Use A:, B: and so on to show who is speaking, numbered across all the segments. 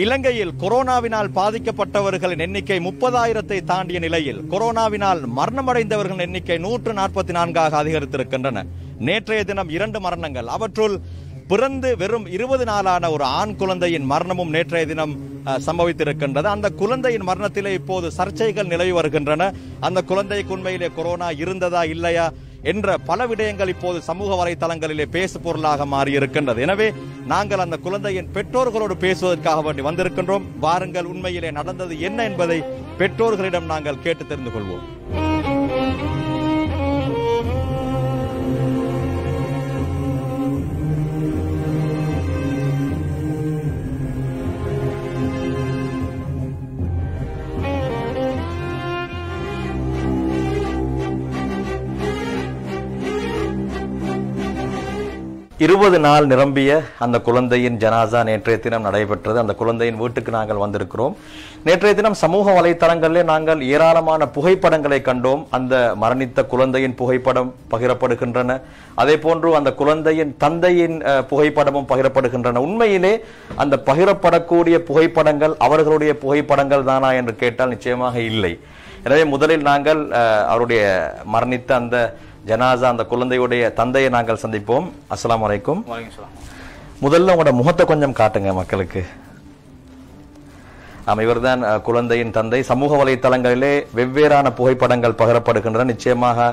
A: இலங்கையில் கொரோனாவினால் பாதிக்கப்பட்டவர்களின் எண்ணிக்கை 30,000-ஐ தாண்டிய நிலையில் கொரோனாவினால் மரணமடைந்தவர்களின் எண்ணிக்கை 144ஆக அதிகரித்திருக்கின்றன. நேற்றைய தினம் 2 மரணங்கள், அவற்றுள் பிறந்து வெறும் 20 நாளான ஒரு ஆண் குழந்தையின் மரணமும் நேற்றைய தினம் சம்பவித்திருக்கின்றது. அந்த குழந்தையின் மரணத்திலே இப்போது சர்ச்சைகள் நிலவி வருகின்றன. அந்த குழந்தைக்கு உண்மையிலே கொரோனா இருந்ததா இல்லையா என்ற பல விடயங்கள் இப்போது சமூக வலைதளங்களிலே பேசு பொருளாக மாறியிருக்கின்றது. எனவே நாங்கள் அந்த குழந்தையின் பெற்றோர்களோடு பேசுவதற்காக வேண்டி வந்திருக்கின்றோம். வாருங்கள், உண்மையிலே நடந்தது என்ன என்பதை பெற்றோர்களிடம் நாங்கள் கேட்டு தெரிந்து கொள்வோம். இருபது நாள் நிரம்பிய அந்த குழந்தையின் ஜனாசா நேற்றைய தினம் நடைபெற்றது. அந்த குழந்தையின் வீட்டுக்கு நாங்கள் வந்திருக்கிறோம். நேற்றைய தினம் சமூக வலைத்தளங்களிலே நாங்கள் ஏராளமான புகைப்படங்களை கண்டோம். அந்த மரணித்த குழந்தையின் புகைப்படம் பகிரப்படுகின்றன. அதே போன்று அந்த குழந்தையின் தந்தையின் புகைப்படமும் பகிரப்படுகின்றன. உண்மையிலே அந்த பகிரப்படக்கூடிய புகைப்படங்கள் அவர்களுடைய புகைப்படங்கள் தானா என்று கேட்டால் நிச்சயமாக இல்லை. எனவே முதலில் நாங்கள் அவருடைய மரணித்த அந்த ஜனாசா அந்த குழந்தையுடைய தந்தையை நாங்கள் சந்திப்போம். அஸ்ஸலாமு அலைக்கும். முதல்ல உங்களோட முகத்தை கொஞ்சம் காட்டுங்க மக்களுக்கு. இவர்தான் குழந்தையின் தந்தை. சமூக வலைத்தளங்களிலே வெவ்வேறான புகைப்படங்கள் பகிரப்படுகின்றன. நிச்சயமாக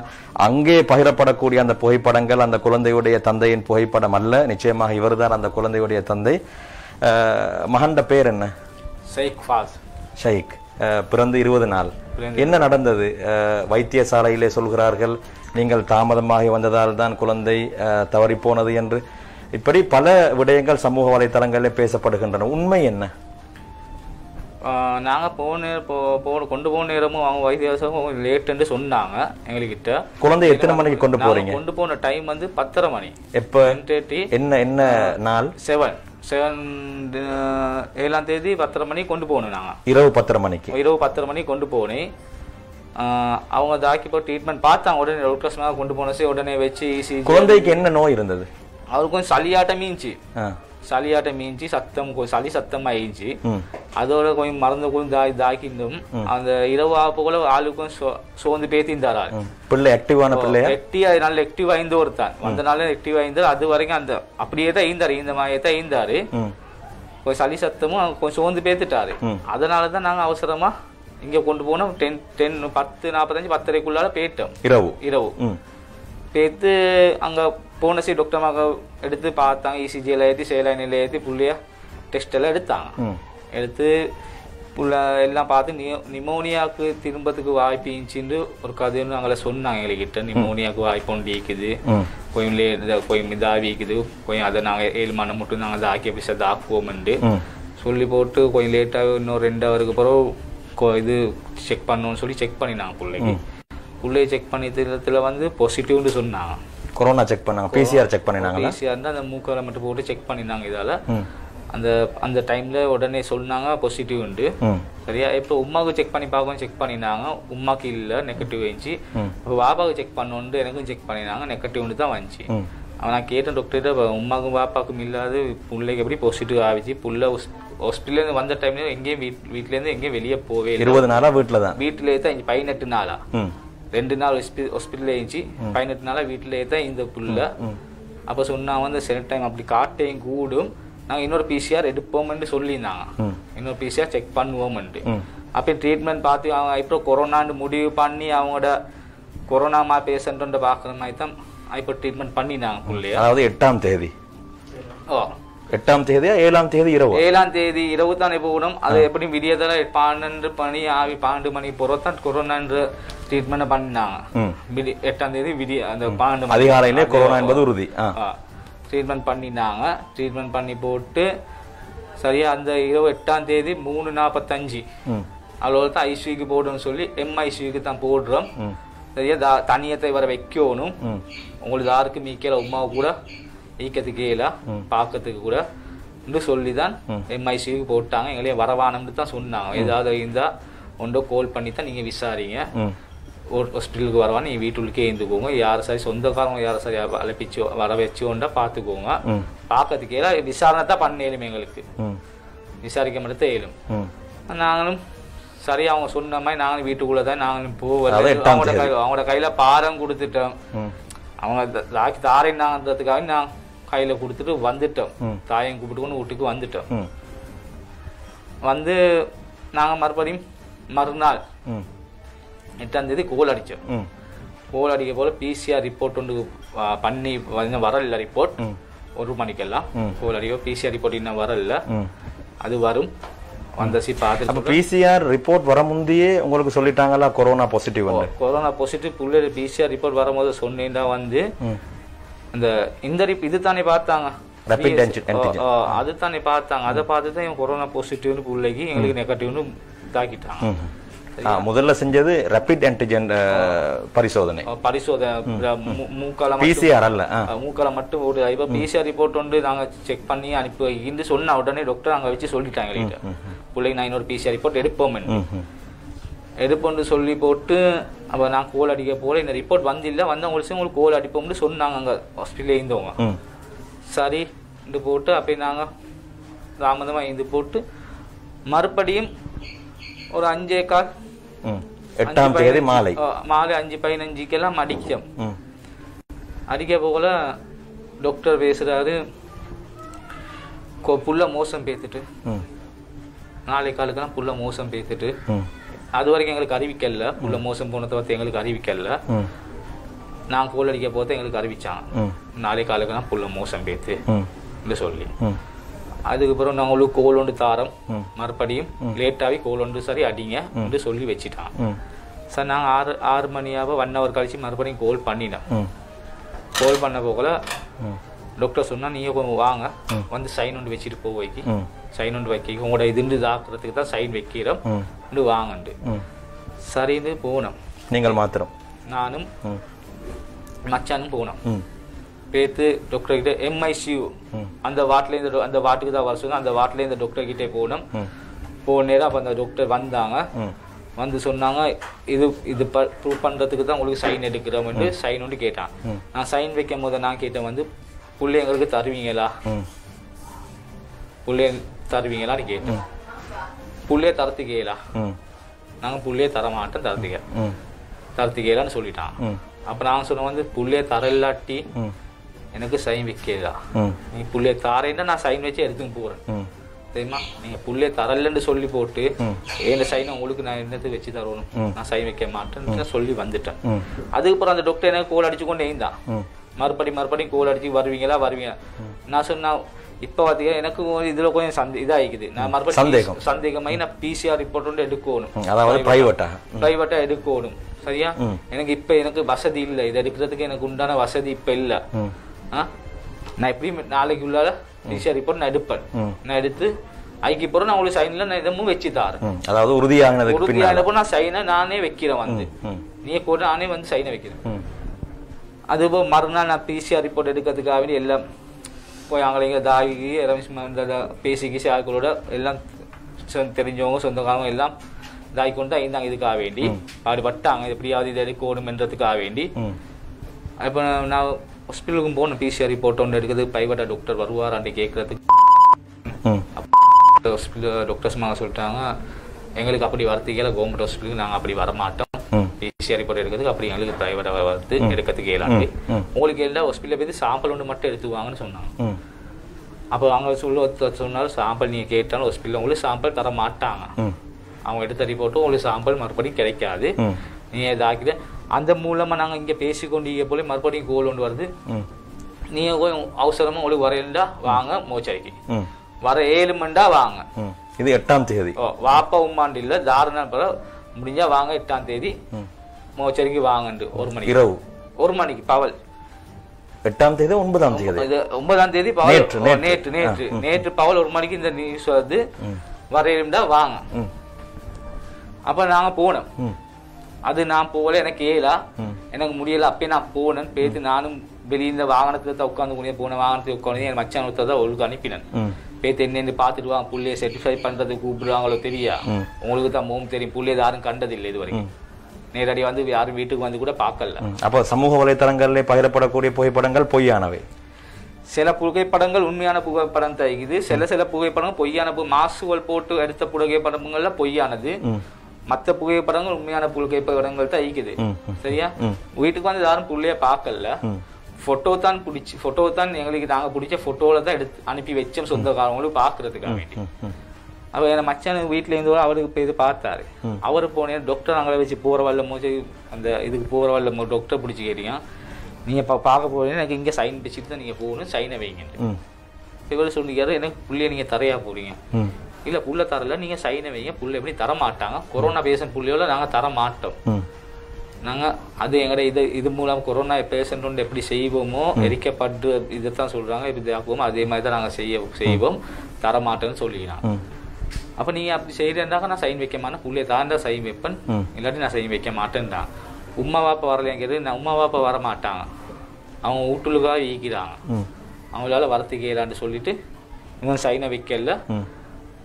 A: அங்கே பகிரப்படக்கூடிய அந்த புகைப்படங்கள் அந்த குழந்தையுடைய தந்தையின் புகைப்படம் அல்ல. நிச்சயமாக இவர்தான் அந்த குழந்தையுடைய தந்தை. மகண்ட பேர் என்ன? ஷைக். பிறந்து 20 நாள். என்ன நடந்தது? வைத்தியசாலையிலே சொல்கிறார்கள் நீங்கள் தாமதமாகி வந்ததால் தான் குழந்தை தவறி போனது என்று. இப்படி பல விடயங்கள் சமூக வலைத்தளங்களில் பேசப்படுகின்றன. உண்மை என்ன?
B: நாங்கள் கொண்டு போன நேரமும் அவங்க வைத்தியசாலை லேட்டுன்னு சொன்னாங்க எங்ககிட்ட. குழந்தை
A: எத்தனை மணிக்கு கொண்டு போறீங்க?
B: கொண்டு போன டைம் வந்து 10:30 மணி.
A: எப்ப? என்ன நாள்?
B: 7ஆம் தேதி 10:30 மணிக்கு கொண்டு போகணும். நாங்கள்
A: இரவு 10:30 மணிக்கு.
B: இரவு 10:30 மணிக்கு கொண்டு போனேன். அவங்க தாக்கி போய் ட்ரீட்மெண்ட் பார்த்தாங்க. உடனே டாக்டர்ஸ்மாக கொண்டு போனச்சு. உடனே வச்சு ஈஸி.
A: குழந்தைக்கு என்ன நோய் இருந்தது?
B: அவருக்கு கொஞ்சம் சளியாட்டம் மீஞ்சி சத்தம் சளி சத்தம் ஆயிடுச்சு. அதோட கொஞ்சம் மறந்து கொஞ்சம் தாக்கிட்டும் அந்த இரவு போல ஆளுக்கும் சோர்ந்து பேத்திருந்தாரா.
A: பிள்ளை ஆக்டிவான பிள்ளை,
B: நல்ல ஆக்டிவ் ஆயிருந்து ஒருத்தான் வந்தனால ஆக்டிவ் ஆயிருந்தாரு. அது வரைக்கும் அந்த அப்படியே தான் ஈந்தாரு. இந்த மாதிரி தான் ஈந்தாரு. கொஞ்சம் சளி சத்தமும் கொஞ்சம் சோர்ந்து பேத்துட்டாரு. அதனாலதான் நாங்க அவசரமா இங்க கொண்டு போனோம். 10:45 10:30க்குள்ளால போயிட்டோம். இரவு பேத்து அங்க போனசி டாக்டர்மாக எடுத்து பார்த்தாங்க. இசிஜியில் ஏற்றி சேலைனில் ஏற்றி புள்ளைய டெஸ்ட் எல்லாம் எடுத்தாங்க. எடுத்து புள்ள எல்லாம் பார்த்து நிமோனியாவுக்கு திரும்பத்துக்கு வாய்ப்பு இருந்துச்சுன்னு ஒரு கதைன்னு அங்கே சொன்னாங்க எங்ககிட்ட. நிமோனியாவுக்கு வாய்ப்பு ஒன்று இருக்குது, கொஞ்சம் இதாகிக்குது, கொஞ்சம் அதை நாங்கள் 7 மணி மட்டும் நாங்கள் தாக்கி எப்படி தாக்குவோம்ண்டு சொல்லி போட்டு கொஞ்சம் லேட்டாக இன்னும் 2 ஹவருக்கு பிறகு இது செக் பண்ணணும்னு சொல்லி செக் பண்ணினாங்க. பிள்ளையை செக் பண்ணியதுல வந்து பாசிட்டிவ்னு சொன்னாங்க.
A: கொரோனா செக் பண்ணாங்க. பிசிஆர் செக் பண்ணினாங்க.
B: பிசிஆர் அந்த மூக்கரை மட்டும் போட்டு செக் பண்ணினாங்க. இதால அந்த டைம்ல உடனே சொன்னாங்க பாசிட்டிவ் உண்டு. சரியா? இப்போ உமாவுக்கு செக் பண்ணி பார்க்கவும் செக் பண்ணினாங்க. உமாக்கு இல்ல, நெகட்டிவ் வந்துச்சு. இப்போ பாப்பாவுக்கு செக் பண்ணோன்னு எனக்கும் செக் பண்ணினாங்க. நெகட்டிவ்னு தான் வந்துச்சு. நான் கேட்டேன் டாக்டர்கிட்ட, உமாவுக்கும் பாப்பாவுக்கும் இல்லாது பிள்ளைக்கு எப்படி பாசிட்டிவ் ஆகிச்சு. புள்ள ஹாஸ்பிட்டல்லேருந்து வந்த டைம்ல எங்கேயும் வீட்டிலேருந்து எங்கேயும் வெளியே போவே இல்லை.
A: 20 நாளா வீட்டில் தான்.
B: வீட்டிலே தான் 18 நாளா. 2 நாள் ஹாஸ்பிட்டல் இருந்துச்சு. 18 நாளா வீட்டிலே தான் இந்த புள்ள. அப்போ சொன்னாங்க வந்து சில டைம் அப்படி காட்டையும் கூடும், நாங்கள் இன்னொரு பிசிஆர் எடுப்போம்னு சொல்லியிருந்தாங்க. இன்னொரு பிசிஆர் செக் பண்ணுவோம்ட்டு. அப்போ ட்ரீட்மெண்ட் பார்த்து அவங்க இப்போ கொரோனான்னு முடிவு பண்ணி அவங்களோட கொரோனா பேஷண்ட்டு பார்க்குற மாதிரி தான் இப்போ ட்ரீட்மெண்ட் பண்ணினாங்க பிள்ளைய.
A: அதாவது 8ஆம் தேதி. 8ஆம் தேதியா 7ஆம் தேதி இரவு?
B: 7ஆம் தேதி இரவு தான் போகணும். அது எப்படி விடியதால 12 மணி 12 மணி பொறுத்தான் கொரோனான்ற ட்ரீட்மெண்ட் பண்ணினாங்க. 8ஆம் தேதி விடிய அந்த 12
A: அதிகாலையிலே கொரோனா என்பது உறுதி.
B: ட்ரீட்மெண்ட் பண்ணினாங்க. ட்ரீட்மெண்ட் பண்ணி போட்டு சரியா அந்த இரவு 8ஆம் தேதி 3:45 அவ்வளோ தான் ஐசியூக்கு போடணும்னு சொல்லி எம்ஐசியூக்கு தான் போடுறோம். சரியா? தனியத்தை வர வைக்கணும். உங்களுக்கு யாருக்கு மீக்கல உமாவை கூட ஈக்கத்துக்கு கீழே பார்க்கறதுக்கு கூட சொல்லி தான் எம்ஐசியூக்கு போட்டாங்க. எங்களையே வரவானம்னு தான் சொன்னாங்க. ஏதாவது இருந்தால் ஒன்றோ கால் பண்ணி தான் நீங்கள் விசாரிங்க. ஹாஸ்பிட்டலுக்கு வரவான்னு நீங்கள் வீட்டுக்குள்ளே இருந்துக்கோங்க. யார் சரி சொந்தக்காரங்க யாரை சரி அழைப்பிச்சு வர வச்சு கொண்டா பார்த்துக்கோங்க. பார்க்கறதுக்கு விசாரணை தான் பண்ணேலும் எங்களுக்கு விசாரிக்க மட்டும் இயலும். நாங்களும் சரி அவங்க சொன்ன மாதிரி நாங்களும் வீட்டுக்குள்ள தான் நாங்களும் போவோம். அவங்களோட கையில பாரம் கொடுத்துட்டோம். அவங்க தாக்கி தாரைன்னாங்கிறதுக்காக நான் கையில கொடுத்துட்டு வந்துட்டோம். தாயம் கூப்பிட்டு கொண்டு வீட்டுக்கு வந்துட்டோம். வந்து நாங்க மறுபடியும் மறுநாள் 8ஆம் தேதி கோல் அடிச்சோம். கோல் அடிக்க போல PCR ரிப்போர்ட் ஒன்று பண்ணி வரல. ரிப்போர்ட் 1 மணிக்கெல்லாம் கோல் அடிக்க PCR ரிப்போர்ட் இன்னும் வரல. அது வரும். வந்தசி பார்த்து
A: PCR ரிப்போர்ட் வர முந்தையே உங்களுக்கு சொல்லிட்டாங்களா கொரோனா பாசிட்டிவ்?
B: கொரோனா பாசிட்டிவ் புள்ள PCR ரிப்போர்ட் வரும்போது சொன்னீங்கன்னா வந்து அந்த இந்த இது தானே பார்த்தாங்க, அது தானே பார்த்தாங்க. அதை பார்த்து தான் இவங்க கொரோனா பாசிட்டிவ்னு பிள்ளைக்கு எங்களுக்கு நெகட்டிவ்னு தாக்கிட்டாங்க.
A: முதல்ல செஞ்சது ரேபிட் ஆன்டிஜன் பரிசோதனை.
B: மூக்கால
A: PCR அல்ல,
B: மூக்கால மட்டும் ஒரு இப்ப PCR ரிப்போர்ட் வந்து நாங்க செக் பண்ணி அனுப்பி சொன்ன உடனே டாக்டர் அங்க வச்சு சொல்லிட்டாங்க பிள்ளைக்கு நான் இன்னொரு PCR ரிப்போர்ட் எடுப்போம்னு சொல்லி போட்டு அப்ப நான் கோல் அடிக்க போல இந்த ரிப்போர்ட் வந்தில்ல உங்களுக்கு கோல் அடிப்போம்னு சொன்னாங்க அங்க ஹாஸ்பிட்டல்ல இருந்தவங்க. சரி போட்டு அப்படி நாங்க தாமதமா இருந்து போட்டு மறுபடியும் ஒரு 5:15
A: 8ஆம் தேதி மாலை
B: 5:15 அடிச்சோம். அடிக்க போல டாக்டர் பேசுறாரு, புள்ள மோசம் பேத்துட்டு 4:15 புள்ள மோசம் பேத்துட்டு. அது வரைக்கும் எங்களுக்கு அறிவிக்கல. புள்ள மோசம் போனதை பத்தி எங்களுக்கு அறிவிக்கல. நான் கோல் அடிக்க போது எங்களுக்கு அறிவிச்சாங்க 4:15 புள்ள மோசம் பேத்து சொல்லி. அதுக்கப்புறம் நாங்கள் உங்களுக்கு கோல் ஒன்று தாரோம், மறுபடியும் லேட்டாகி கோல் ஒன்று சரி அடிங்க என்று சொல்லி வச்சுட்டான். சார் நாங்கள் 6 மணியாக 1 hour கழிச்சு மறுபடியும் கோல் பண்ணினோம். கோல் பண்ண போகல டாக்டர் சொன்னால் நீங்கள் வாங்க வந்து சைன் ஒன்று வச்சுட்டு போய்க்கு சைன் ஒன்று வைக்க உங்களோட இதுண்டு தாக்குறதுக்கு தான் சைன் வைக்கிறோம் வாங்கண்டு. சரின்னு போனோம்.
A: நீங்கள் மாத்திரம்
B: நானும் மச்சானும் போனோம். பேத்து டாக்டர் கிட்ட MICU அந்த வார்டுல அந்த வார்டுக்கு தான் வர சொன்னாங்க. அந்த வார்டுல இந்த டாக்டர் கிட்டே போனோம். போன நேரம் அப்போ அந்த டாக்டர் வந்தாங்க. வந்து சொன்னாங்க இது ப்ரூவ் பண்றதுக்கு தான் உங்களுக்கு சைன் எடுக்கிறோம் என்று சைன் ஒன்று கேட்டான். நான் சைன் வைக்கும் போது நான் கேட்டேன் வந்து புள்ளை எங்களுக்கு தருவீங்களா, புள்ளைய தருவீங்களான்னு கேட்டேன். புள்ளைய தரத்துக்கேலா, நாங்கள் புள்ளைய தர மாட்டோம் தரத்துக்கேலான்னு சொல்லிட்டான். அப்ப நாங்க சொன்ன வந்து புள்ளைய தரலாட்டி எனக்கு சைன் வைக்கலா, நீ புள்ளைய தாரேன்னா நான் சைன் வச்சு எடுத்துன்னு போறேன் தெரியுமா. நீங்க புள்ளைய தரலன்னு சொல்லி போட்டு என் சைனை உங்களுக்கு நான் என்னது வச்சு தரணும், நான் சைன் வைக்க மாட்டேன்னு சொல்லி வந்துட்டேன். அதுக்கப்புறம் அந்த டாக்டர் எனக்கு கோல் அடிச்சு கொண்டு இருந்தான். மறுபடியும் கோல் அடிச்சு வருவீங்களா. நான் சொன்னா இப்ப பாத்தீங்கன்னா எனக்கு இதுல கொஞ்சம் இதாகிக்குது. நான் மறுபடியும் சந்தேகமாகி நான் PCR ரிப்போர்ட் ஒன்று எடுக்கணும், பிரைவேட்டா எடுக்கணும். சரியா, எனக்கு இப்ப எனக்கு வசதி இல்லை, இதை எடுக்கிறதுக்கு எனக்கு உண்டான வசதி இப்ப இல்ல. நான் எப்படி நாளைக்கு உள்ளால PCR ரிப்போர்ட் நான் எடுப்பேன். நான் எடுத்து ஐக்கு போறேன், நான் உங்களுக்கு சைன்ல நான் இதமும் வச்சு தாரேன். அதாவது உறுதியானப்போ நான் சைனை நானே வைக்கிறேன். வந்து நீ கூட நானே வந்து சைனை வைக்கிறேன். அதுபோ மறுநாள் நான் PCR ரிப்போர்ட் எடுக்கிறதுக்காக வேண்டி எல்லாம் போய் அவங்கள தாகி பேசிக்கி ஆட்களோட எல்லாம் தெரிஞ்சவங்க சொந்தக்காரங்க எல்லாம் தாய் கொண்டு தான் இருந்தாங்க. இதுக்காக வேண்டி பாடுபட்டாங்க, எப்படியாவது இதை எடுக்கணும்ன்றதுக்காக வேண்டி. இப்போ நான் ஹாஸ்பிட்டலுக்கும் போனேன். PCR ரிப்போர்ட் ஒன்று எடுக்கிறது பிரைவேட்டா டாக்டர் வருவாரான்னு கேட்கறதுக்கு டாக்டர்ஸ் சொல்லிட்டாங்க, எங்களுக்கு அப்படி வரத்துக்கே கவர்மெண்ட் ஹாஸ்பிட்டலுக்கு நாங்கள் அப்படி வரமாட்டோம். PCR ரிப்போர்ட் எடுக்கிறதுக்கு அப்படி எங்களுக்கு பிரைவேட்டா வருது எடுக்கிறதுக்கு இயலாது. உங்களுக்கு எல்லா ஹாஸ்பிட்டல போய் சாம்பிள் ஒன்று மட்டும் எடுத்துவாங்கன்னு சொன்னாங்க. அப்போ அவங்க சொன்னாலும் சாம்பிள் நீங்க கேட்டாலும் ஹாஸ்பிட்டல் உங்களுக்கு சாம்பிள் தர மாட்டாங்க. அவங்க எடுத்த ரிப்போர்ட்டும் உங்களுக்கு சாம்பிள் மறுபடியும் கிடைக்காது. நீங்க இதாக்கிட்டு அந்த மூலமா நாங்க இங்க பேசிக்கொண்டு போல மறுபடியும் கோல் ஒன்று வருது. நீங்க அவசரமா உங்களுக்கு வரையிலா வாங்க மோச்சரிக்கு வர 7 மண்டா வாங்க.
A: இது 8ஆம் தேதி
B: வாப்பா உமாண்டு இல்ல தாரண முடிஞ்சா வாங்க 8ஆம் தேதி மோச்சரிக்கு வாங்கண்டு 1 மணிக்கு இரவு 1 மணிக்கு பவல்
A: 8ஆம் தேதி 9ஆம் தேதி
B: 9ஆம் தேதி பவல் நேற்று பவல் 1 மணிக்கு இந்த நியூஸ் வந்து வரையிலும்டா வாங்க. அப்ப நாங்க போனோம். அது நான் போகல, எனக்கு ஏலா எனக்கு முடியல. அப்பயே நான் போனேன். பேத்து நானும் வெளியே இந்த வாகனத்துல உட்காந்து முடிய போன வாகனத்துல உட்காந்து என் மச்சான் தான் ஒழுங்கு அனுப்பினேன். பேத்து என்னென்னு பாத்துட்டு வாங்க, புள்ளைய சர்டிஃபை பண்றது கூப்பிடுவாங்களோ தெரியா, உங்களுக்கு தான் மோம் தெரியும். புள்ளைய யாரும் கண்டதில்லை இது வரைக்கும், நேரடி வந்து யாரும் வீட்டுக்கு வந்து கூட பார்க்கல.
A: அப்ப சமூக வலைத்தளங்களில் பகிரப்படக்கூடிய புகைப்படங்கள் பொய்யானவை.
B: சில புகைப்படங்கள் உண்மையான புகைப்படம் தைக்குது, சில புகைப்படங்கள் பொய்யான மாசுகள் போட்டு எடுத்த புகைப்படங்கள்ல பொய்யானது, மற்ற புகைப்படங்கள் உண்மையான புகைப்படங்கள் தான் ஈக்குது. சரியா? வீட்டுக்கு வந்து யாரும் புள்ளைய பார்க்கல, போட்டோ தான் எங்களுக்கு நாங்க பிடிச்ச போட்டோல தான் எடுத்து அனுப்பி வச்சோம் சொந்தக்காரங்களுக்கு பாக்குறதுக்காக வேண்டி. அப்ப என் மச்சான் வீட்டுல இருந்து அவருக்கு போய் இது பார்த்தாரு. அவரு போனேன் டாக்டர் அங்கே வச்சு போற வரல மூச்சு அந்த இதுக்கு போற வரல டாக்டர் பிடிச்சி கேட்டீங்க, நீங்க பார்க்க போறீங்க எனக்கு இங்க சைன் வச்சுட்டு தான் நீங்க போகணும், சைனை வைங்க. இவர் சொல்லிக்காரு, எனக்கு புள்ளைய நீங்க தரையா போறீங்க. இல்ல புள்ள தரல, நீங்க சைனை வைங்க, புள்ள எப்படி தர மாட்டாங்க, கொரோனா பேஷண்ட் புள்ளையோட நாங்க தர மாட்டோம். நாங்க அது எங்கட இது மூலம் கொரோனா பேஷண்ட் எப்படி செய்வோமோ எரிக்கப்பட்டு இதைத்தான் சொல்றாங்க, இப்படி ஆக்குவோமோ அதே மாதிரி தான் நாங்க செய்வோம், தர மாட்டோம்னு சொல்லிக்கலாம். அப்ப நீங்க அப்படி செய்யறேன்டாக்க நான் சைன் வைக்க மாட்டேன், புள்ளைய தாண்டா சைன் வைப்பேன், இல்லாட்டி நான் சைன் வைக்க மாட்டேன்டான். உமா வாப்பா வரலைங்கிறது நான் உமா வாப்பா வர மாட்டாங்க, அவங்க வீட்டுலுக்காக ஈக்கிறாங்க, அவங்களால வரத்துக்கு இயலான்னு சொல்லிட்டு இவன் சைனை வைக்கல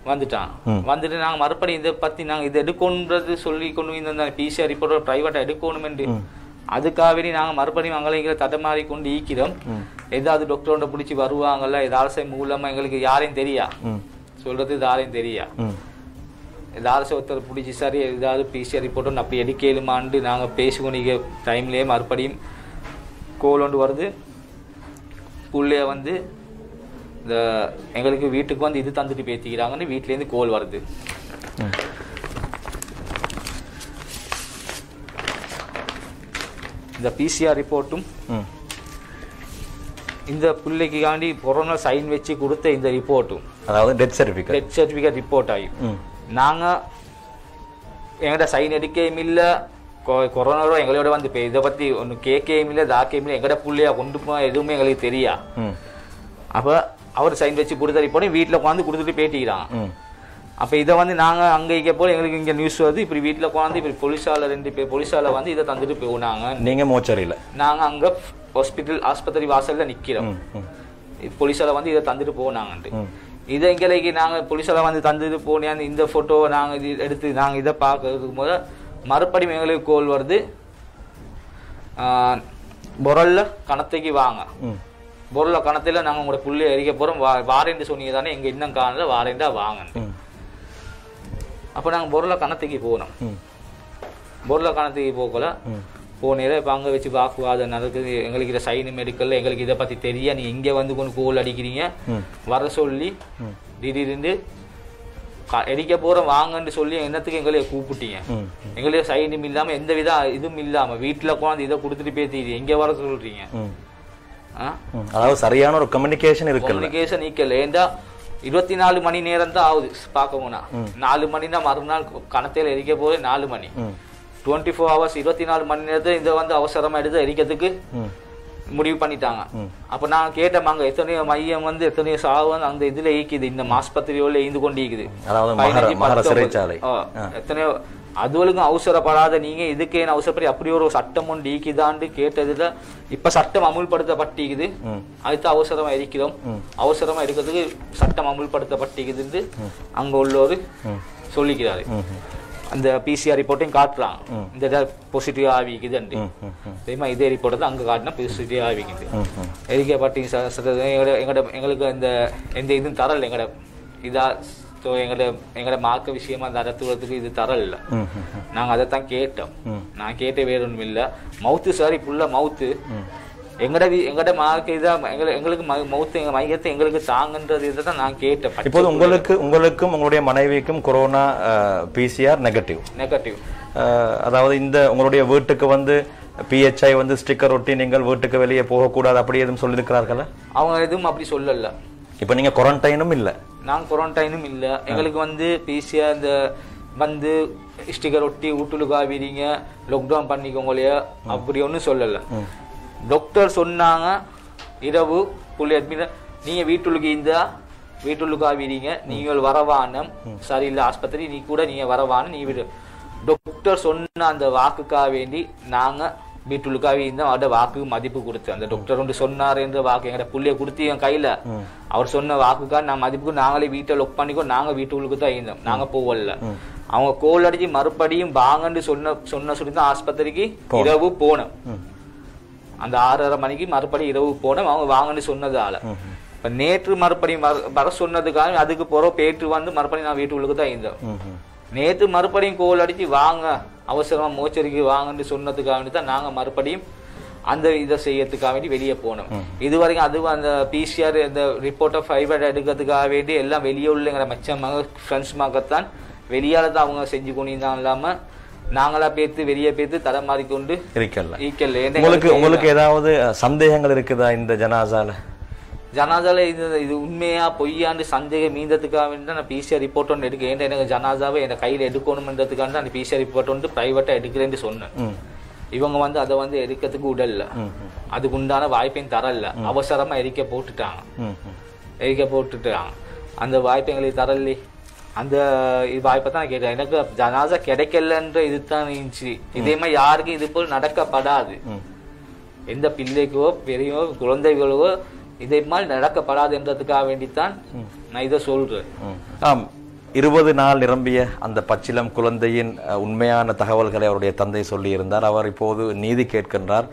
B: வந்துட்டான். வந்துட்டு நாங்க மறுபடியும் இதை பத்தி நாங்க இதை எடுக்கணுன்றது சொல்லி கொண்டு இந்த பிசிஆர் ரிப்போர்ட் பிரைவேட்டா எடுக்கணுமென்று அதுக்காக நாங்க மறுபடியும் அங்கே தடமாறி கொண்டு ஈக்கிறோம். ஏதாவது டாக்டரோட பிடிச்சி வருவாங்கல்ல, ஏதாவது மூலமா எங்களுக்கு யாரையும் தெரியா சொல்றது, யாரையும் தெரியா ஏதாவது ஒருத்தர் பிடிச்சி சரி ஏதாவது பிசிஆர் ரிப்போர்ட் அப்படி எடுக்கலுமான்னு நாங்க பேசிக்கொண்டு டைம்லயே மறுபடியும் கோல் ஒன்று வருது. புள்ளைய வந்து இந்த எங்களுக்கு வீட்டுக்கு வந்து இது தந்துட்டு பேத்திக்கிறாங்கன்னு வீட்டிலேருந்து கோல் வருது. இந்த பிசிஆர் ரிப்போர்ட்டும் இந்த பிள்ளைக்கு காண்டி கொரோனா சைன் வச்சு கொடுத்த இந்த ரிப்போர்ட்டும்,
A: அதாவது டெத் சர்டிஃபிகேட்
B: ரிப்போர்ட் ஆகி நாங்க எங்கள்கிட்ட சைன் எடுக்கையும் இல்லை, கொரோனாவோட எங்களோட வந்து இப்போ இதை பத்தி ஒன்று கேட்கையும் இல்லை தாக்கையும் இல்லை, எங்கட பிள்ளையா கொண்டு போய் எதுவுமே எங்களுக்கு தெரியா. அப்ப அவர் சைன் வச்சு கொடுத்த ரிப்போர்ட்டையும் வீட்டில் உட்காந்து கொடுத்துட்டு பேட்டிக்கிறாங்க. அப்ப இதை வந்து நாங்க அங்க இங்க போல எங்களுக்கு இங்க நியூஸ் வருது, இப்படி வீட்டுல உட்காந்து இப்படி போலீஸால 2 பேர் போலீஸால வந்து இதை தந்துட்டு போனாங்க.
A: நீங்க மோச்சரியில
B: நாங்க அங்க ஆஸ்பத்திரி வாசல்ல நிக்கிறோம், போலீஸால வந்து இதை தந்துட்டு போனாங்கன்ட்டு. இதை எங்களுக்கு நாங்க போலீஸால வந்து தந்துட்டு போனியான்னு இந்த போட்டோவை நாங்க எடுத்து நாங்க இதை பார்க்கறதுக்கு போது மறுபடியும் எங்களுக்கு கோல் வருது, பொரல்ல கணத்தைக்கு வாங்க, பொருள கணத்துல நாங்க உங்களோட புள்ளி எரிக்க போறோம் வாரேன்னு சொன்னீங்க தானே, எங்க இன்னும் காணல வாரேண்டா வாங்க. அப்ப நாங்க பொருள கணத்துக்கு போனோம். பொருள கணத்துக்கு போகல போனேன். இப்ப அங்க வச்சு வாக்குவாதம் நடக்குது, எங்களுக்கு இதை சைனு மெடிக்கல்ல எங்களுக்கு இதை பத்தி தெரிய, நீ இங்க வந்து கொண்டு கோல் அடிக்கிறீங்க வர சொல்லி திடீர்னு எரிக்க போறோம் வாங்கன்னு சொல்லி என்னத்துக்கு எங்களைய கூப்பிட்டீங்க, எங்களைய சைனும் இல்லாம எந்த வித இதுவும் இல்லாம வீட்டுல உட்காந்து இதை கொடுத்துட்டு பேசிடுறீங்க, எங்க வர சொல்றீங்க.
A: அதாவது சரியான ஒரு கம்யூனிகேஷன்
B: இக்கல. ஏண்டா 24 மணி நேரம் தான் ஆகுது பார்க்க போனா, 4 மணி தான் மறுநாள் கணத்தையில எரிக்க போது 4 மணி 24 hours 24 மணி நேரத்தை இதை வந்து அவசரமா எடுத்து எரிக்கிறதுக்கு முடிவு பண்ணிட்டாங்க. அப்ப நான் கேட்டேன், அங்க எத்தனையோ மையம் வந்து எத்தனையோ சாவு வந்து அந்த இதுல ஈக்குது, இந்த ஆஸ்பத்திரியோட ஈந்து கொண்டு ஈக்குது, எத்தனையோ அதுவளுக்கும் அவசரப்படாத நீங்க இதுக்கு என்ன அவசரப்படி அப்படி ஒரு சட்டம் ஒன்று ஈக்குதான்னு கேட்டதுல இப்ப சட்டம் அமுல்படுத்தப்பட்டிக்குது, அதுக்கு அவசரமா இருக்கிறோம், அவசரமா இருக்கிறதுக்கு சட்டம் அமுல்படுத்தப்பட்டிக்குது அங்க உள்ளவரு சொல்லிக்கிறாரு. அந்த பிசிஆர் ரிப்போர்ட்டையும் காட்டுறான், இந்த பாசிட்டிவ் ஆவிக்குது, இதே ரிப்போர்ட்டை தான் அங்க காட்டினா பாசிட்டிவ் ஆவிக்குது எரிக்கப்பட்டி. எங்களுக்கு இந்த எந்த இதுவும் தரல, எங்கட இதா எங்கட மார்க்க விஷயமா நடத்துறதுக்கு இது தரல. நாங்க அதைத்தான் கேட்டோம். நான் கேட்ட வேற ஒண்ணும் இல்ல, மவுத்து சாரி புள்ள மவுத்து எங்கட மார்க்க இதா எங்களுக்கு மவுத்து எங்க மையத்தை எங்களுக்கு தாங்கன்றது இதை நான் கேட்டேன்.
A: இப்போது உங்களுக்கும் உங்களுடைய மனைவிக்கும் கொரோனா பிசிஆர் நெகட்டிவ், அதாவது இந்த உங்களுடைய வீட்டுக்கு வந்து பிஹெச்ஐ வந்து ஸ்டிக்கர் ஒட்டி நீங்கள் வீட்டுக்கு வெளியே போகக்கூடாது அப்படி எதுவும் சொல்லியிருக்கிறார்களா?
B: அவங்க எதுவும் அப்படி சொல்லல.
A: இப்ப நீங்க குவாரண்டைனும் இல்ல?
B: நாங்க குவாரண்டைனும் இல்ல. எங்களுக்கு வந்து பிசிஆர் இந்த வந்து ஸ்டிக்கர் ஒட்டி வீட்டுலுக்கா வீரீங்க லாக்டவுன் பண்ணிக்கோங்களையா அப்படி ஒன்னும் சொல்லல. டாக்டர் சொன்னாங்க இரவு புள்ளி அட்மிட் நீங்க வீட்டுலுக்கா வீரீங்க, நீங்கள் வரவானம் சரியில்லை ஆஸ்பத்திரி நீ கூட நீங்க வரவான நீ விடு. டாக்டர் சொன்ன அந்த வாக்குக்காக வேண்டி நாங்க வீட்டுலுக்காவே இருந்தா அவட வாக்கு மதிப்பு கொடுத்து அந்த டாக்டர் ஒன்று சொன்னார் என்ற வாக்கு எங்கட புள்ளைய கொடுத்து என் கையில அவர் சொன்ன வாக்குக்காக நான் மதிப்புக்கு நாங்களே வீட்டை லொக் பண்ணிக்கோ, நாங்க வீட்டுக்கு தான் இருந்தோம், நாங்க போகல. அவங்க கோல் அடிச்சு மறுபடியும் வாங்கன்னு சொன்ன சொல்லி தான் ஆஸ்பத்திரிக்கு இரவு போனோம். அந்த 6:30 மணிக்கு மறுபடியும் இரவு போனோம். அவங்க வாங்கன்னு சொன்னதால இப்போ நேற்று மறுபடியும் வர சொன்னதுக்காக அதுக்கு போகிறோம். பேட்டு வந்து மறுபடியும் நான் வீட்டுக்குள்ளுக்கு தான் இருந்தோம். நேற்று மறுபடியும் கோல் அடித்து வாங்க அவசரமாக மோச்சரிக்கு வாங்கன்னு சொன்னதுக்காக வேண்டி தான் நாங்கள் மறுபடியும் அந்த இதை செய்யறதுக்காக வேண்டி வெளியே போனோம். இது வரைக்கும் அதுவும் அந்த பிசிஆர் இந்த ரிப்போர்ட்டை ஃபைபர் எடுக்கிறதுக்காக வேண்டி எல்லாம் வெளியே உள்ளங்கிற மச்சமாக ஃப்ரெண்ட்ஸ் மாகத்தான் வெளியால தான் அவங்க செஞ்சு கொண்டிருந்தாங்க. இல்லாமல் நாங்களா பேத்து வெளியே பேத்து தடமாறி கொண்டு
A: உங்களுக்கு ஏதாவது சந்தேகங்கள் இருக்குதா இந்த
B: ஜனாசால இது உண்மையா பொய்யாண்டு சந்தேகம் மீந்ததுக்காக வேண்டி தான் நான் பிசிஆர் ரிப்போர்ட் ஒன்று எடுக்க. ஏன்டா எனக்கு ஜனாசாவை என் கையில் எடுக்கணும்ன்றதுக்காக அந்த பிசிஆர் ரிப்போர்ட் வந்து பிரைவேட்டா எடுக்கிறேன்னு சொன்னேன். இவங்க வந்து அதை வந்து எரிக்கிறதுக்கு உடல்ல, அதுக்கு உண்டான வாய்ப்பையும் தரல, அவசரமா எரிக்க போட்டுட்டாங்க. அந்த வாய்ப்பை எங்களுக்கு தரல. அந்த வாய்ப்பை தான் நான் கேட்டேன். எனக்கு ஜனாசா கிடைக்கலன்ற இதுதான் இருந்துச்சு. இதே மாதிரி யாருக்கும் இது போல் நடக்கப்படாது. எந்த பிள்ளைக்கோ பெரியோ குழந்தைகளோ இதே மாதிரி நடக்கப்படாதுன்றதுக்காக வேண்டித்தான் நான் இதை சொல்றேன்.
A: 20 நாள் நிரம்பிய அந்த பச்சிலம் குழந்தையின் உண்மையான தகவல்களை அவருடைய தந்தை சொல்லியிருந்தார். அவர் இப்போது நீதி கேட்கின்றார்.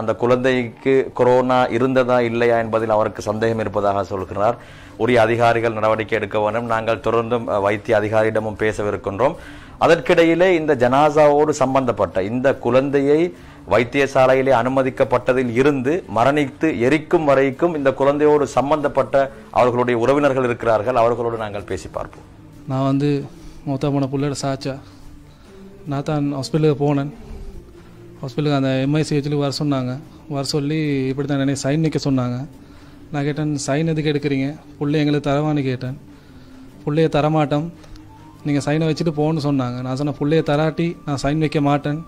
A: அந்த குழந்தைக்கு கொரோனா இருந்ததா இல்லையா என்பதில் அவருக்கு சந்தேகம் இருப்பதாக சொல்கிறார். உரிய அதிகாரிகள் நடவடிக்கை எடுக்க வேண்டும். நாங்கள் தொடர்ந்தும் வைத்திய அதிகாரியிடமும் பேசவிருக்கின்றோம். அதற்கிடையிலே இந்த ஜனாசாவோடு சம்பந்தப்பட்ட இந்த குழந்தையை வைத்தியசாலையிலே அனுமதிக்கப்பட்டதில் இருந்து மரணித்து எரிக்கும் வரைக்கும் இந்த குழந்தையோடு சம்பந்தப்பட்ட அவர்களுடைய உறவினர்கள் இருக்கிறார்கள். அவர்களோடு நாங்கள் பேசி பார்ப்போம்.
C: நான் வந்து மூத்தா போன பிள்ளையோட சாச்சா. நான் தான் ஹாஸ்பிட்டலுக்கு போனேன். ஹாஸ்பிட்டலுக்கு அந்த எம்ஐசிஹெச்சில் வர சொன்னாங்க. வர சொல்லி இப்படி தான் என்னை சைன் நிற்க சொன்னாங்க. நான் கேட்டேன், சைன் எதுக்கு எடுக்கிறீங்க? பிள்ளை எங்களுக்கு தரவான்னு கேட்டேன். பிள்ளைய தரமாட்டோம், நீங்கள் சைனை வச்சுட்டு போகணுன்னு சொன்னாங்க. நான் சொன்னேன், பிள்ளைய தராட்டி நான் சைன் வைக்க மாட்டேன்,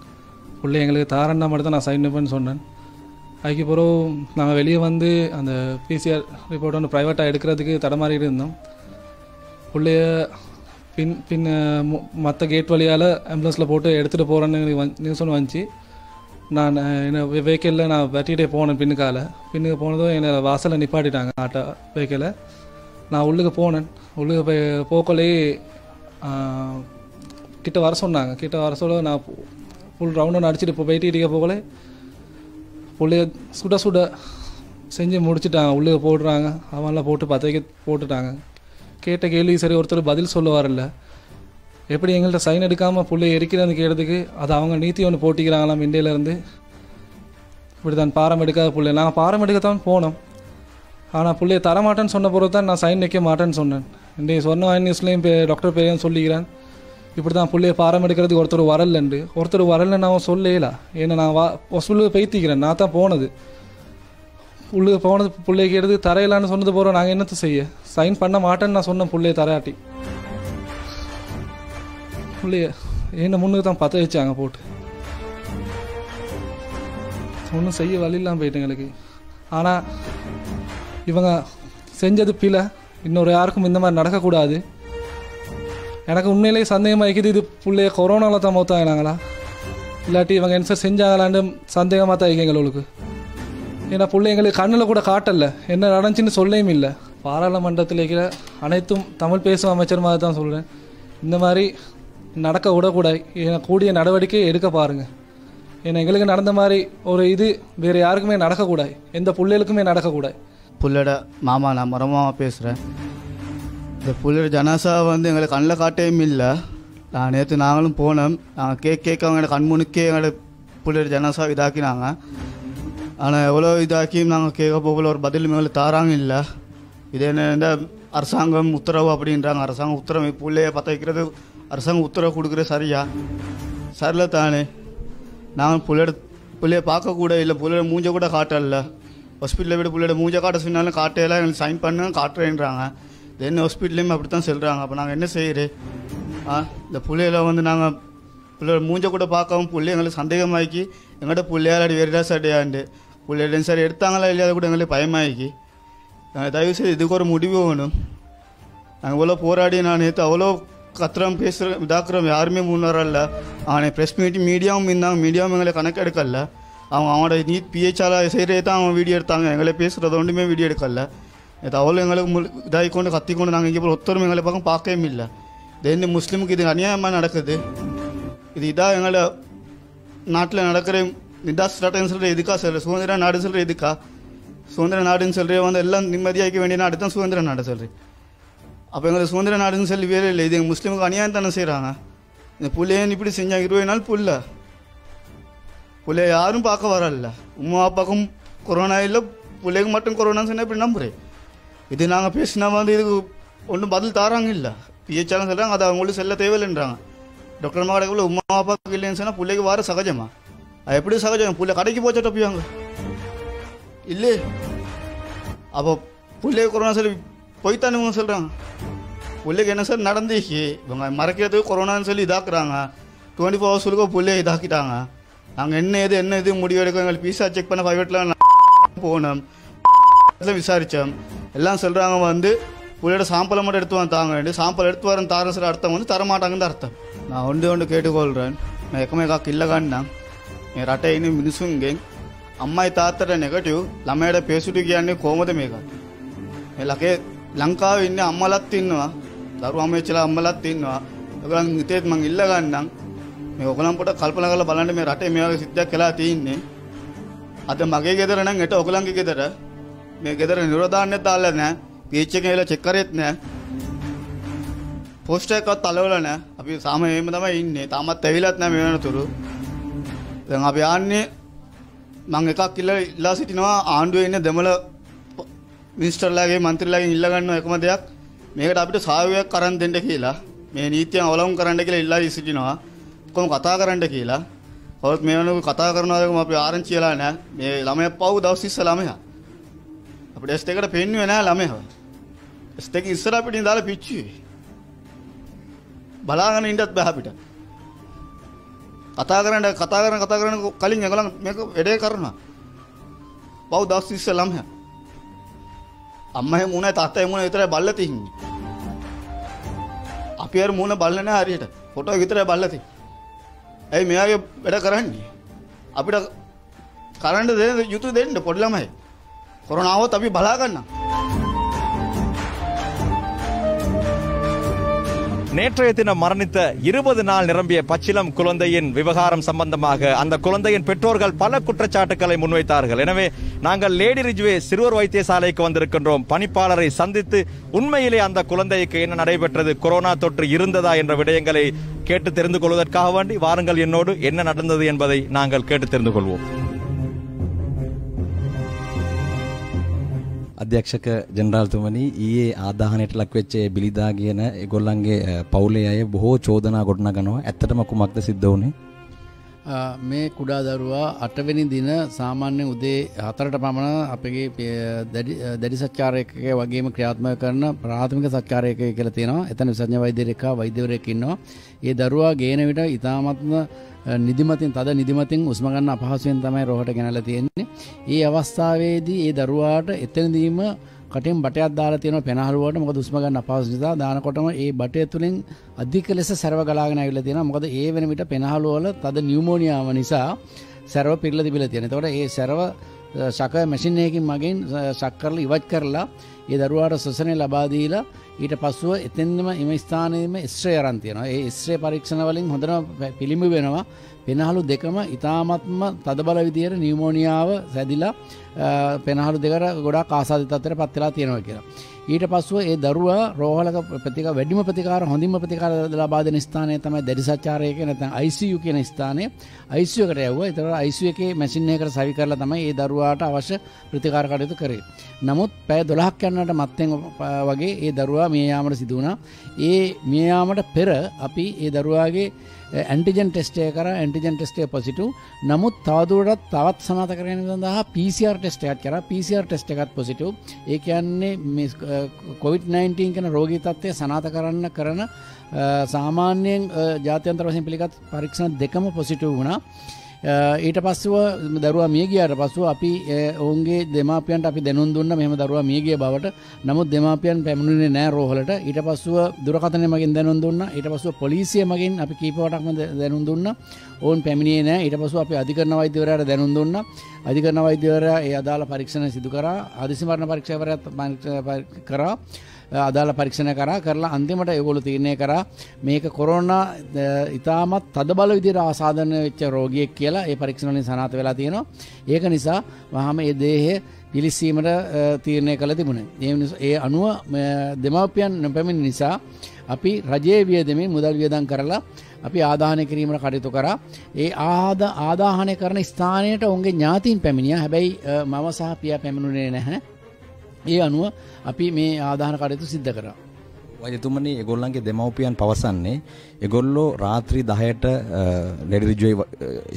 C: பிள்ளை எங்களுக்கு தாரண்டா மட்டும் தான் நான் சைன் வைப்பேன்னு சொன்னேன். அதுக்கு பிறகு நாங்கள் வெளியே வந்து அந்த பிசிஆர் ரிப்போர்ட் வந்து ப்ரைவேட்டாக எடுக்கிறதுக்கு தடமாறிட்டு இருந்தோம். பிள்ளைய பின் மற்ற கேட் வழியால் ஆம்புலன்ஸில் போட்டு எடுத்துகிட்டு போகிறேன்னு நியூஸ் ஒன்று வந்துச்சு. நான் என்னை வெஹிக்கிளில் நான் வெட்டிகிட்டே போனேன். பின்னுக்கு போனதும் என்னை வாசலில் நிப்பாட்டிட்டாங்க ஆட்டோ வெஹிக்கிளை. நான் உள்ளுக்கு போனேன். உள்ளுக்கு போய் போக்கலே கிட்ட வர சொன்னாங்க. கிட்ட வர சொல்ல நான் ஃபுல் ரவுண்டு அடிச்சுட்டு இப்போ போயிட்டு போகலே பிள்ளைய சுட செஞ்சு முடிச்சுட்டாங்க. உள்ளுக்கு போடுறாங்க. அவன்லாம் போட்டு 10 போட்டுட்டாங்க. கேட்ட கேள்வி சரி ஒருத்தர் பதில் சொல்ல வரல. எப்படி எங்கள்கிட்ட சைன் எடுக்காமல் பிள்ளைய எரிக்கிறதுன்னு கேட்டதுக்கு அது அவங்க நீத்தி ஒன்று போட்டிக்கிறாங்களாம் இந்தியிலேருந்து. இப்படி தான் பாரம் எடுக்காத பிள்ளை. நாங்கள் பாரம் எடுக்கத்தான் போனோம். ஆனால் பிள்ளைய தரமாட்டேன்னு சொன்ன பிறகு தான் நான் சைன் வைக்க மாட்டேன்னு சொன்னேன். இன்றைய சொன்ன நியூஸ்லேயும் டாக்டர் பேரையும் சொல்லிக்கிறேன். இப்படி தான் பிள்ளைய பாரம் எடுக்கிறதுக்கு ஒருத்தர் வரலன்னு நான் சொல்லல. ஏன்னா நான் ஹாஸ்பிட்டலுக்கு பேத்திக்கிறேன். நான் தான் போனது. உள்ளுக்கு போனது பிள்ளைய கேட்டது தரையிலான்னு சொன்னது போகிறோம். நாங்கள் என்னத்தை செய்ய? சைன் பண்ண மாட்டேன்னு நான் சொன்னேன். பிள்ளைய தரையாட்டி பிள்ளைய என்ன முன்னுக்கு தான் 10 வச்சாங்க போட்டு. ஒன்றும் செய்ய வழி இல்லாமல் போயிட்டு எங்களுக்கு. ஆனால் இவங்க செஞ்சது பிழை. இன்னொரு யாருக்கும் இந்த மாதிரி நடக்கக்கூடாது. எனக்கு உண்மையிலேயே சந்தேகமாக இருக்குது, இது பிள்ளைய கொரோனாவில் தான் மௌத்தாகினாங்களா இல்லாட்டி இவங்க என்ன செஞ்சாங்களான்னு சந்தேகமாக தான் இருக்கு எங்களுக்கு. ஏன்னா பிள்ளை எங்களுக்கு கண்ணில் கூட காட்டலை, என்ன நடந்துச்சுன்னு சொல்லவும் இல்லை. பாராளுமன்றத்தில் இருக்கிற அனைத்தும் தமிழ் பேசும் அமைச்சர் மாதிரி தான் சொல்கிறேன். இந்த மாதிரி நடக்க விடக்கூடாது. ஏன்னா கூடிய நடவடிக்கை எடுக்க பாருங்கள். ஏன்னா எங்களுக்கு நடந்த மாதிரி ஒரு இது வேறு யாருக்குமே நடக்கக்கூடாது, எந்த பிள்ளைகளுக்குமே நடக்கக்கூடாது.
D: புள்ளோட மாமா, நான் மரமாக பேசுகிறேன். இந்த புள்ளோட ஜனாசா வந்து எங்களை கண்ணில் காட்டவும் இல்லை. நேற்று நாங்களும் போனோம். நாங்கள் கேட்க அவங்களோட கண் முன்னுக்கே எங்களோட புள்ளோட ஜனாசா இதாக்கினாங்க. ஆனால் எவ்வளோ இதாக்கியும் நாங்கள் கேட்க போகல, ஒரு பதில் எங்களுக்கு தாராங்க இல்லை. இது என்ன அரசாங்கம் உத்தரவு அப்படின்றாங்க. அரசாங்கம் உத்தரவு பிள்ளைய 10 வைக்கிறது அரசாங்கம் உத்தரவு கொடுக்குறது சரியில்லை தானே. நாங்கள் பிள்ளைய பார்க்கக்கூட இல்லை, பிள்ளைய மூஞ்ச கூட காட்டல. ஹாஸ்பிட்டலில் விட பிள்ளையோட மூஞ்ச காட்ட சொன்னாலும் காட்டையெல்லாம் எங்களுக்கு சைன் பண்ண காட்டுறேன்றாங்க. தென் ஹாஸ்பிட்டல்லையும் அப்படி தான் சொல்கிறாங்க. அப்போ நாங்கள் என்ன செய்கிறேன்? இந்த பிள்ளையில வந்து நாங்கள் பிள்ளையோட மூஞ்ச கூட பார்க்கவும் பிள்ளை எங்களுக்கு சந்தேகமாக்கி எங்கள்கிட்ட பிள்ளையாடி வேறுடா சட்டையாண்டு பிள்ளையோட சார் எடுத்தாங்களா இல்லையா கூட எங்களுக்கு பயமாக்கி. தயவுசெய்து இதுக்கு ஒரு முடிவு வேணும். நாங்கள் இவ்வளோ போராடி நான் நேற்று அவ்வளோ கத்துறோம் பேசுகிறோம் இதாக்குறோம், யாருமே முன்னேறல. அவனை ப்ரெஸ் மீடியாவும் இருந்தாங்க, மீடியாவும் எங்களை கணக்கு எடுக்கல. அவனோட நீட் பிஹெச்ஆல செய்கிறே தான் அவன் வீடியோ எடுத்தாங்க. எங்களை பேசுகிறத ஒன்றுமே வீடியோ எடுக்கல. இது அவ்வளோ எங்களுக்கு இதாகிக்கொண்டு கத்திக்கொண்டு நாங்கள் இங்கே ஒருத்தரும் எங்களை பக்கம் பார்க்கவே இல்லை. தென் முஸ்லீமுக்கு இது அநியாயமாக நடக்குது. இதாக எங்களை நாட்டில் நடக்கிற நிதாஸ் ரட்டன் சொல்கிற எதுக்கா சொல்கிற, சுதந்திர நாடுன்னு சொல்கிற எதுக்கா, சுதந்திர நாடுன்னு சொல்கிற வந்து எல்லாம் நிம்மதியாக்க வேண்டிய நாடு தான் சுதந்திர நாடு சொல்கிறேன். அப்போ எங்களுக்கு சுதந்திர நாடுன்னு சொல்லி வேறு இல்லை, இது எங்கள் முஸ்லீமுக்கு அநியாயம் தானே செய்கிறாங்க. இந்த புள்ளையன் இப்படி செஞ்சாங்க 20 நாள் புள்ளைய யாரும் பார்க்க வரல, உமா அப்பாக்கும் கொரோனா இல்லை, பிள்ளைக்கு மட்டும் கொரோனான்னு சொன்னால் இப்படி நம்புறேன். இது நாங்கள் பேசினா வந்து இதுக்கு ஒன்றும் பதில் தாராங்க இல்லை, பிஹெச்ஆலும் சொல்கிறாங்க அது அவங்களுக்கு செல்ல தேவையில்லைன்றாங்க. டாக்டர் மகடைக்குள்ள உமா அப்பாவுக்கு இல்லைன்னு சொன்னால் பிள்ளைக்கு வர சகஜமா, அது எப்படி சகஜம், பிள்ளை கடைக்கு போச்சா டப்பியாங்க இல்லை. அப்போ பிள்ளைக்கு கொரோனா சொல்லி போய்த்தானு சொல்கிறாங்க. பிள்ளைக்கு என்ன சார் நடந்துச்சு, இவங்க மறைக்கிறதுக்கு கொரோனான்னு சொல்லி இதாக்குறாங்க. 24 hours பிள்ளைய இதாக்கிட்டாங்க. நாங்கள் என்ன இது முடிவு எடுக்க எங்களுக்கு பீஸா செக் பண்ண ப்ரைவேட்டில் போனோம், விசாரித்தோம். எல்லாம் சொல்கிறாங்க வந்து புள்ளையோட சாம்பலை மட்டும் எடுத்து வந்து தாங்க, சாம்பல் எடுத்து வரேன் தாரன் சார், அர்த்தம் வந்து தரமாட்டாங்கன்னு அர்த்தம். நான் ஒன்று கேட்டுக்கொள்கிறேன், நான் එකම එකක් ඉල්ලගන්නම්. මේ රටේ ඉන්න මිනිසුන්ගෙන් අම්මයි තාත්තට නෙගටිව් ළමයට පේසුටි කියන්නේ කොහොමද මේක? මේ ලංකාවේ ඉන්න අම්මලත් ඉන්නවා, දරුවෝ අම්මෙච්චලා අම්මලත් ඉන්නවා. ඔයගොල්ලන් හිතේත් මං ඉල්ලගන්නම් මේ ඔයගොල්ලන් පොඩ්ඩක් කල්පනා කරලා බලන්න මේ රටේ මේ වගේ සිද්ධියක් වෙලා තියෙන්නේ. අද මගේ ගෙදර නම් හෙට ඔයගොල්ලන්ගේ ගෙදර, මේ ගෙදර නිරෝධාන්‍යයක් දාලා නැහැ, PH එකේ ඉල චෙක් කරෙත් නැහැ, පෝස්ට් එකක්වත් අලවලා නැහැ. අපි සාමයෙන්ම තමයි ඉන්නේ, තාමත් ඇවිලත් නැහැ මේ වෙනතුරු. දැන් අපි යන්නේ මම එකක් ඉල්ලා සිටිනවා ආණ්ඩුවේ ඉන්න දෙමළ මිනිස්ටර්ලාගේ මන්ත්‍රීලාගෙන් ඉල්ල ගන්නවා එකම දෙයක්, මේකට අපිට සහයෝගයක් කරන් දෙන්න කියලා, මේ නීතිය අවලංගු කරන්න කියලා ඉල්ලා සිටිනවා. කොහොම කතා කරන්න කියලා. කවුරුත් මේ වෙනකොට කතා කරනවාදම අපි ආරංචි වෙලා නැහැ. මේ ළමයා පව් දවස් 20 ළමයා අපිට S2 එකට පෙන්නුවේ නැහැ ළමයා. S2 එක ඉස්සර අපිට ඉඳලා පිච්චුවේ. බලාගෙන ඉන්නත් බෑ අපිට. කතා කරන කලින් ඒගොල්ලන් මේක වැඩේ කරනවා. පව් දවස් 20 ළමයා. අම්මා හැම උනේ තාත්තා හැම උනේ විතරයි බල්ල තින්නේ. අපි අර මූණ බල්ල නැහැ හරියට. ෆොටෝ විතරයි බල්ල තින්නේ. ඇයි මෙයාගේ වැඩ කරන්නේ? අපිට කරන්න දෙන්න යුතු දෙන්න පොඩි ළමයි. කොරෝනාවත් අපි බලා ගන්නවා.
A: நேற்றைய தினம் மரணித்த 20 நாள் நிரம்பிய பச்சிலம் குழந்தையின் விவகாரம் சம்பந்தமாக அந்த குழந்தையின் பெற்றோர்கள் பல குற்றச்சாட்டுக்களை முன்வைத்தார்கள். எனவே நாங்கள் லேடி ரிஜ்வே சிறுவர் வைத்தியசாலைக்கு வந்திருக்கின்றோம். பணிப்பாளரை சந்தித்து உண்மையிலே அந்த குழந்தைக்கு என்ன நடைபெற்றது, கொரோனா தொற்று இருந்ததா என்ற விடயங்களை கேட்டு தெரிந்து கொள்வதற்காக வேண்டி வாருங்கள் என்னோடு, என்ன நடந்தது என்பதை நாங்கள் கேட்டு தெரிந்து கொள்வோம்.
E: අධ්‍යක්ෂක ජෙනරාල්තුමනි, ඊයේ ආදාහනයට ලක් වෙච්ච බිලිදා කියන ඒගොල්ලන්ගේ පවුලේ අය බොහෝ චෝදනා ගොඩනගනවා. ඇත්තටම කුමක්ද සිද්ධ වුනේ?
F: මේ කුඩා දරුවා 8 වෙනි දින සාමාන්‍ය උදේ 4ට පමණ අපගේ දැඩි සත්කාරයකගේ වගේම ක්‍රියාත්මක කරන ප්‍රාථමික සත්කාරයකය කියලා තියෙනවා. එතන විසඥ වෛද්‍යවරයෙක් වෛද්‍යවරයෙක් ඉන්නවා. ඒ දරුවා ගේන විට ඉතාමත්ම නිදිමතින් තද නිදිමතින් උස්ම ගන්න අපහසුයෙන් තමයි රෝහලට ගෙනල්ලා තියෙන්නේ. ඒ අවස්ථාවේදී ඒ දරුවාට එතනදීම කටින් බටයක් දාලා තියෙනවා පෙනහළුවට. මොකද උස්ම ගන්න අපහසු නිසා දානකොටම ඒ බටය තුලින් අධික ලෙස සැරව ගලාගෙන ආවිල්ලා තියෙනවා. මොකද ඒ වෙන විට පෙනහළුව වල තද නියුමෝනියාව නිසා සැරව පිරලා තිබිලා තියෙනවා. ඒතකොට ඒ සැරව ශක මැෂින් එකකින් මගින් ශක් කරලා ඉවත් කරලා ඒ දරුවාට ශ්වසනය ලබා දීලා ඊට පස්සුව එතෙන්ම එම ස්ථානයේම ස්ත්‍රේ අරන් තියෙනවා. ඒ ස්ත්‍රේ පරීක්ෂණ වලින් හොඳම පිළිඹු වෙනවා. පෙනහළු දෙකම ඉතාමත්ම තදබල විදියට නියුමෝනියාව සැදිලා පෙනහළු දෙකට ගොඩාක් ආසාදිත තත්ත්වයට පත් වෙලා තියෙනවා කියලා. ඊට පස්සුව ඒ දරුවා රෝහලක වැඩිම ප්‍රතිකාර හොඳින්ම ප්‍රතිකාර ලබා දෙන ස්ථානය තමයි දැඩිසච්චාරයක නැත්නම් ICU කියන ස්ථානය. ICU එකට යවුවා. ඒතර ICU එකේ මැෂින් එකකට සවි කරලා තමයි ඒ දරුවාට අවශ්‍ය ප්‍රතිකාර කටයුතු කරේ. නමුත් පැය 12ක් යනකොට මත්තෙන් වගේ ඒ දරුවා මිය යාමට සිදු වුණා. ඒ මිය යාමට පෙර අපි ඒ දරුවාගේ ඇන්ටිජන් ටෙස්ට් එක කරා. ඇන්ටිජන් ටෙස්ට් එක පොසිටිව්. නමුත් තවදුරටත් තවත් සනාථ කර ගැනීම සඳහා PCR ටෙස්ට් එකක් කරා. PCR ටෙස්ට් එකත් පොසිටිව්. ඒ කියන්නේ මේ COVID-19 කියන රෝගී තත්ත්වය සනාථ කරන්න කරන සාමාන්‍යයෙන් ජාත්‍යන්තර වශයෙන් පිළිගත් පරීක්ෂණ දෙකම පොසිටිව් වුණා. ඊට පස්සෙව දරුවා මිය ගියාට පස්සෙව අපි ඔවුන්ගේ දෙමාපියන්ට අපි දැනුම් දුන්නා මෙහෙම දරුවා මිය ගිය බවට. නමුත් දෙමාපියන් පැමිණුනේ නැහැ රෝහලට. ඊට පස්සෙව දුරකථනය මගින් දැනුම් දුන්නා. ඊට පස්සෙව පොලිසිය මගින් අපි කීප වටක්ම දැනුම් දුන්නා. ඔවුන් පැමිණියේ නැහැ. ඊට පස්සෙව අපි අධිකරණ වෛද්‍යවරයාට දැනුම් දුන්නා. අධිකරණ වෛද්‍යවරයා ඒ අදාළ පරීක්ෂණ සිදු කරා. ආදිසි මරණ පරීක්ෂකවරයාත් කරා. අදාළ පරීක්ෂණ කරලා අන්තිමට ඒගොල්ලෝ තීරණය කරා මේක කොරෝනා ඉතාමත් තදබල විදිහට ආසාදනය වෙච්ච රෝගියෙක් කියලා. කියලා ඒ පරීක්ෂණ වලින් සනාථ වෙලා තියෙනවා. ඒක නිසා වහාම ඒ දේහය පිළිසීමට තීරණය කළ තිබුණේ. ඒ අනුව දෙමාපියන් නොපැමිණි නිසා අපි රජයේ වියදමින් මුදල් වියදම් කරලා අපි ආදාහනය කිරීමට කටයුතු කරා. ඒ ආදාහනය කරන ස්ථානයට ඔවුන්ගේ ඥාතීන් පැමිණියා. හැබැයි මව සහ පියා පැමිණුනේ නැහැ. ඒ අනුව අපි මේ ආදාහන කටයුතු සිද්ධ කරා.
E: වෛද්‍යතුමනි, ඒගොල්ලන්ගේ දෙමව්පියන් පවසන්නේ ඒගොල්ලෝ රාත්‍රී 10ට ලෙඩ ඍජුවේ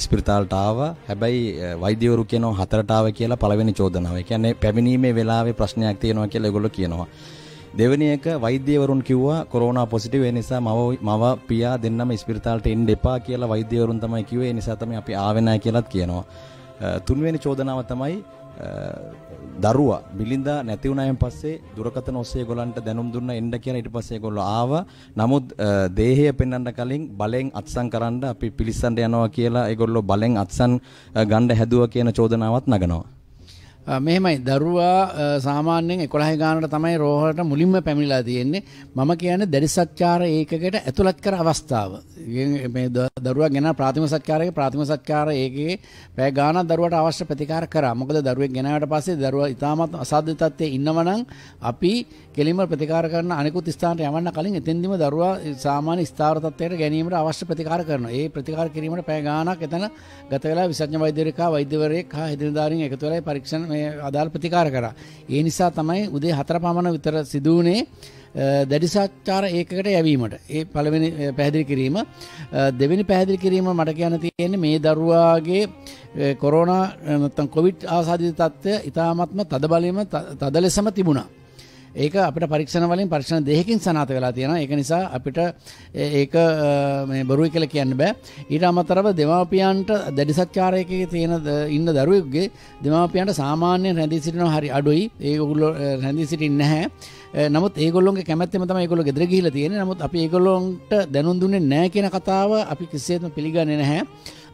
E: ස්පිරිතාලට ආවා. හැබැයි වෛද්‍යවරු කියනවා 4ට ආවා කියලා පළවෙනි චෝදනාව. ඒ කියන්නේ පැමිණීමේ වෙලාවේ ප්‍රශ්නයක් තියෙනවා කියලා ඒගොල්ලෝ කියනවා. දෙවෙනි එක වෛද්‍යවරුන් කිව්වා කොරෝනා පොසිටිව්, ඒ නිසා මව පියා දෙන්නම ස්පිරිතාලට එන්න එපා කියලා වෛද්‍යවරුන් තමයි කිව්වේ. ඒ නිසා තමයි අපි ආවේ නැහැ කියලාත් කියනවා. තුන්වෙනි චෝදනාව තමයි දරුවා බිලින්දා නැති වුණායින් පස්සේ දුරකථන ඔස්සේ ඒගොල්ලන්ට දැනුම් දුන්නා එන්න කියලා. ඊට පස්සේ ඒගොල්ලෝ ආවා. නමුත් දේහය පෙන්වන්න කලින් බලෙන් අත්සන් කරන්න අපි පිළිස්සන්න යනවා කියලා ඒගොල්ලෝ බලෙන් අත්සන් ගන්න හැදුවා කියන චෝදනාවක් නගනවා.
F: මෙහෙමයි, දරුවා සාමාන්‍යයෙන් 11 ගානට තමයි රෝහලට මුලින්ම පැමිණලා තියෙන්නේ. මම කියන්නේ දැඩි සත්කාර ඒකකයට ඇතුළත් කර අවස්ථාව. මේ දරුවා ගෙන ප්‍රාථමික සත්කාර ඒකේ පැය ගානක් දරුවට අවශ්‍ය ප්‍රතිකාර කරා. මොකද දරුවෙක් ගෙනාවට පස්සේ දරුවා ඉතාමත් අසාධ්‍ය තත්ත්වයේ ඉන්නවනම් අපි කෙලින්ම ප්‍රතිකාර කරන අනිකුත් ස්ථානට යවන්න කලින් එතෙන්දිම දරුවා සාමාන්‍ය ස්ථාවර තත්ත්වයට ගැනීමට අවශ්‍ය ප්‍රතිකාර කරනවා. ඒ ප්‍රතිකාර කිරීමට පැය ගානක් එතන ගත වෙලා විශේෂඥ වෛද්‍යවරයෙක් හා හෙදිනදාරින් එකතු වෙලා පරීක්ෂණ අදාළ ප්‍රතිකාර කරා. ඒ නිසා තමයි උදේ 4 පමණ විතර සිදු වුණේ දැඩි සත්කාර ඒකකට යැවීමට. ඒ පළවෙනි පැහැදිලි කිරීම. දෙවෙනි පැහැදිලි කිරීම මට කියන්න තියෙන්නේ මේ දරුවාගේ කොරෝනා නැත්නම් කොවිඩ් ආසාදිත තත්ත්වය ඉතාමත්ම තද බලයෙන්ම තද ලෙසම තිබුණා. ඒක අපිට පරීක්ෂණ වලින් පරීක්ෂණ දෙකකින් සනාථ වෙලා තියෙනවා. ඒක නිසා අපිට ඒක මේ බොරුයි කියලා කියන්න බෑ. ඊට අමතරව දෙමාපියන්ට දැඩි සත්කාරයකේ තියෙන ඉන්න දරුවෙකුගේ දෙමාපියන්ට සාමාන්‍යයෙන් රැඳී සිටිනවා හරි අඩුයි. ඒගොල්ලෝ රැඳී සිටින්නේ නැහැ. නමුත් ඒගොල්ලොන්ගේ කැමැත්තෙම තමයි ඒගොල්ලෝ ගෙදර ගිහිල්ලා තියෙන්නේ. නමුත් අපි ඒගොල්ලොන්ට දැනුම් දුන්නේ නැහැ කියන කතාව අපි කිසිසේත්ම පිළිගන්නේ නැහැ.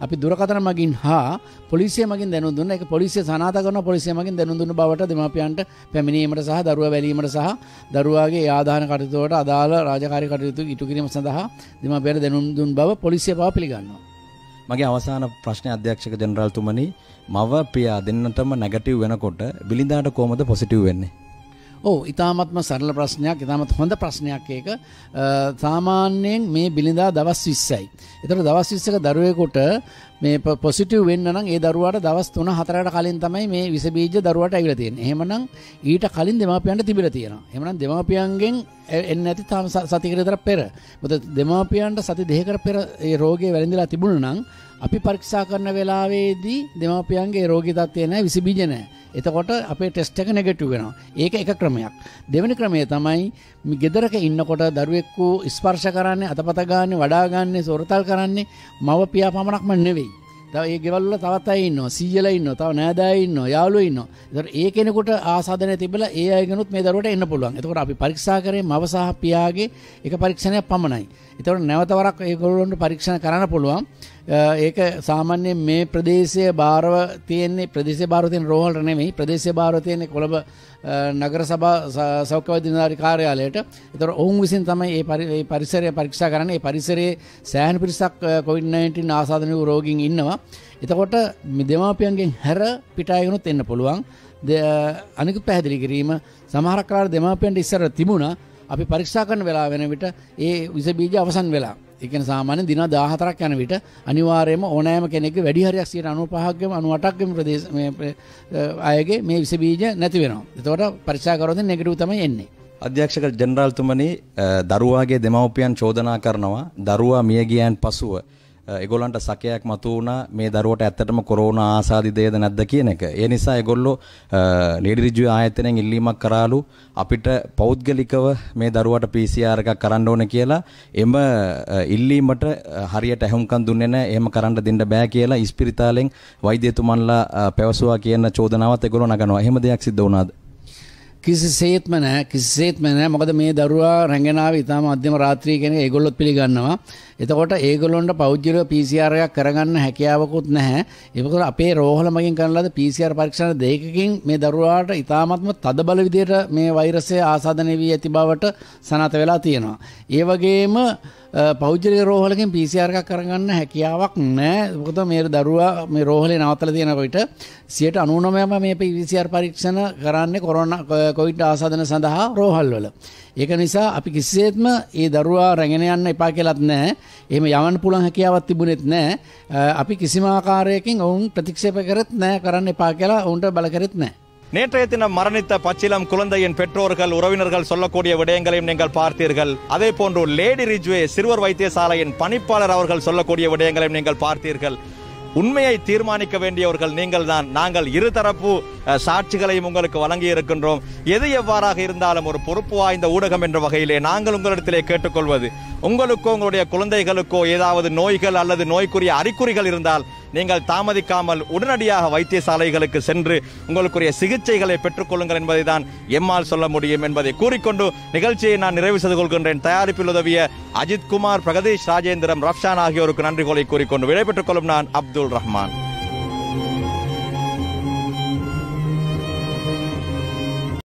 F: අපි දුරකථන මගින් හා පොලිසිය මගින් දැනුම් දුන්නා. ඒක පොලිසිය සනාථ කරනවා. පොලිසිය මගින් දැනුම් දුන්න බවට දෙමාපියන්ට පැමිණීමට සහ දරුවා බැලීමට සහ දරුවාගේ ආදාන කටයුතු වලට අදාළ රාජකාරී කටයුතු ඉටු කිරීම සඳහා දෙමාපියන්ට දැනුම් දුන් බව පොලිසිය පවා පිළිගන්නවා.
E: මගේ අවසාන ප්‍රශ්නේ අධ්‍යක්ෂක ජෙනරාල්තුමනි, මව පියා දෙන්නටම නෙගටිව් වෙනකොට බිලින්දාට කොහොමද පොසිටිව් වෙන්නේ?
F: ඉතාමත්ම සරල ප්‍රශ්නයක්, ඉතාමත් හොඳ ප්‍රශ්නයක් ඒක. සාමාන්‍යයෙන් මේ බිලින්දා දවස් 20යි. ඒතර දවස් 20ක දරුවෙකුට මේ පොසිටිව් වෙන්න නම් ඒ දරුවාට දවස් 3-4කට කලින් තමයි මේ විස බීජ දරුවාට ඇවිල්ලා තියෙන්නේ. එහෙමනම් ඊට කලින් දෙමාපියන්ට තිබිලා තියෙනවා. එහෙමනම් දෙමාපියන්ගෙන් එන්නේ නැති තාම සතියකට විතර පෙර. මොකද දෙමාපියන්ට සති දෙකකට පෙර ඒ රෝගය වැළඳිලා තිබුණා නම් අපි පරීක්ෂා කරන වෙලාවේදී දෙමාපියන්ගේ රෝගී තත්ත්වය නැහැ, විස බීජ නැහැ. එතකොට අපේ ටෙස්ට් එක නෙගටිව් වෙනවා. ඒක එක ක්‍රමයක්. දෙවෙනි ක්‍රමය තමයි ගෙදරක ඉන්නකොට දරුවෙක්ව ස්පර්ශ කරන්නේ, අතපත ගන්න, වඩා ගන්න, සොරතල් කරන්නේ මව පියා පමණක්ම නෙවෙයි. තව ඒ ගෙවල් වල තවත් අය ඉන්නවා, සීයලා ඉන්නවා, තව නෑදෑයෝ ඉන්නවා, යාළුවෝ ඉන්නවා. ඒතකොට ඒ කෙනෙකුට ආසාදනය තිබිලා ඒ අයගෙනුත් මේ දරුවට එන්න පුළුවන්. එතකොට අපි පරීක්ෂා කරේ මව සහ පියාගේ එක පරීක්ෂණයක් පමණයි. එතකොට නැවත වරක් ඒගොල්ලන්ට පරීක්ෂණ කරන්න පුළුවන්. ඒක සාමාන්‍යයෙන් මේ ප්‍රදේශයේ බාරව තියෙන රෝහලට නෙමෙයි, ප්‍රදේශයේ බාරව තියෙන කොළඹ නගර සභා සෞඛ්‍ය වෛද්‍ය නිලධාරී කාර්යාලයට. ඒතර ඔවුන් විසින් තමයි මේ පරිසරය පරීක්ෂා කරන්නේ. මේ පරිසරයේ සෑහෙන පිරිසක් COVID-19 ආසාදන වූ රෝගීන් ඉන්නවා. එතකොට දෙමාපියන්ගෙන් හැර පිටායගෙනුත් එන්න පුළුවන්. අනිකුත් පැහැදිලි කිරීම, සමහරක් කාලවල දෙමාපියන්ට ඉස්සර තිබුණා අපි පරීක්ෂා කරන වෙලාව වෙන විට ඒ විස බීජ අවසන් වෙලා. ඒ කියන්නේ සාමාන්‍යයෙන් දින 14ක් යන විට අනිවාර්යයෙන්ම ඕනෑම කෙනෙක්ගේ වැඩි හරියක් 95%ක්ම 98%ක්ම ප්‍රදේශ මේ අයගේ මේ විස බීජ නැති වෙනවා. එතකොට පරීක්ෂා කරොත් නෙගටිව් තමයි එන්නේ.
E: අධ්‍යක්ෂක ජෙනරාල්තුමනි, දරුවාගේ දෙමව්පියන් චෝදනා කරනවා දරුවා මිය ගියන් පසුව ඒගොල්ලන්ට සැකයක් මතු වුණා මේ දරුවට ඇත්තටම කොරෝනා ආසාදිතයද නැද්ද කියන එක. ඒ නිසා ඒගොල්ලෝ ලේඩි ඍජුවේ ආයතනයෙන් ඉල්ලීමක් කරාලු අපිට පෞද්ගලිකව මේ දරුවට PCR එකක් කරන්න ඕන කියලා. එම ඉල්ලීමට හරියට ඇහුම්කන් දුන්නේ නැහැ. එහෙම කරන්න දෙන්න බෑ කියලා ඉස්පිරිතාලෙන් වෛද්‍යතුමන්ලා පැවසුවා කියන චෝදනාවත් ඒගොල්ලෝ නගනවා. එහෙම දෙයක් සිද්ධ වුණාද?
F: කිසිසේත්ම නැහැ. මොකද මේ දරුවා රැගෙන ආවේ ඉතාම මධ්‍යම රාත්‍රියේ කෙනෙක් ඒගොල්ලොත් පිළිගන්නවා. එතකොට ඒගොල්ලොන්ට පෞද්ගලික PCR එකක් කරගන්න හැකියාවකුත් නැහැ. ඒකෝර අපේ රෝහල මගින් කරන ලද PCR පරීක්ෂණ දෙකකින් මේ දරුවාට ඉතාමත්ම තදබල විදියට මේ වෛරසය ආසාදනය වී ඇති බවට සනාථ වෙලා තියෙනවා. ඒ වගේම පෞද්ගලික රෝහලකින් PCR එකක් කරගන්න හැකියාවක් නැහැ. මොකද මේ දරුවා මේ රෝහලේ නවත්තලා තියෙනකොට 99%ම මේ PCR පරීක්ෂණ කරන්නේ කොවිඩ් ආසාදන සඳහා රෝහල් වල. ඒක නිසා අපි කිසිසේත්ම මේ දරුවා රැගෙන යන්න එපා කියලාත් නැහැ. එහෙම යවන්න පුළුවන් හැකියාවක් තිබුණෙත් නැහැ. අපි කිසිම ආකාරයකින් ඔවුන් ප්‍රතික්ෂේප කරත් නැහැ, කරන්න එපා කියලා ඔවුන්ට බල කරෙත් නැහැ.
A: நேற்றைய தினம் மரணித்த பச்சிலம் குழந்தையின் பெற்றோர்கள் உறவினர்கள் சொல்லக்கூடிய விடயங்களையும் நீங்கள் பார்த்தீர்கள். அதே போன்று லேடி ரிஜ்வே சிறுவர் வைத்தியசாலையின் பணிப்பாளர் அவர்கள் சொல்லக்கூடிய விடயங்களையும் நீங்கள் பார்த்தீர்கள். உண்மையை தீர்மானிக்க வேண்டியவர்கள் நீங்கள் தான். நாங்கள் இருதரப்பு சாட்சிகளையும் உங்களுக்கு வழங்கி இருக்கின்றோம். எது எவ்வாறாக இருந்தாலும் ஒரு பொறுப்பு வாய்ந்த ஊடகம் என்ற வகையிலே நாங்கள் உங்களிடத்திலே கேட்டுக்கொள்வது, உங்களுக்கோ உங்களுடைய குழந்தைகளுக்கோ ஏதாவது நோய்கள் அல்லது நோய்க்குரிய அறிகுறிகள் இருந்தால் நீங்கள் தாமதிக்காமல் உடனடியாக வைத்தியசாலைகளுக்கு சென்று உங்களுக்குரிய சிகிச்சைகளை பெற்றுக்கொள்ளுங்கள் என்பதை தான் எம்மால் சொல்ல முடியும் என்பதை கூறிக்கொண்டு நிகழ்ச்சியை நான் நிறைவு செய்து கொள்கின்றேன். தயாரிப்பில் உதவிய அஜித் குமார், பிரகதீஷ் ராஜேந்திரம், ரப்ஷான் ஆகியோருக்கு நன்றி கூறிக்கொண்டு விடைபெற்றுக் கொள்ளும் நான் அப்துல் ரஹ்மான்.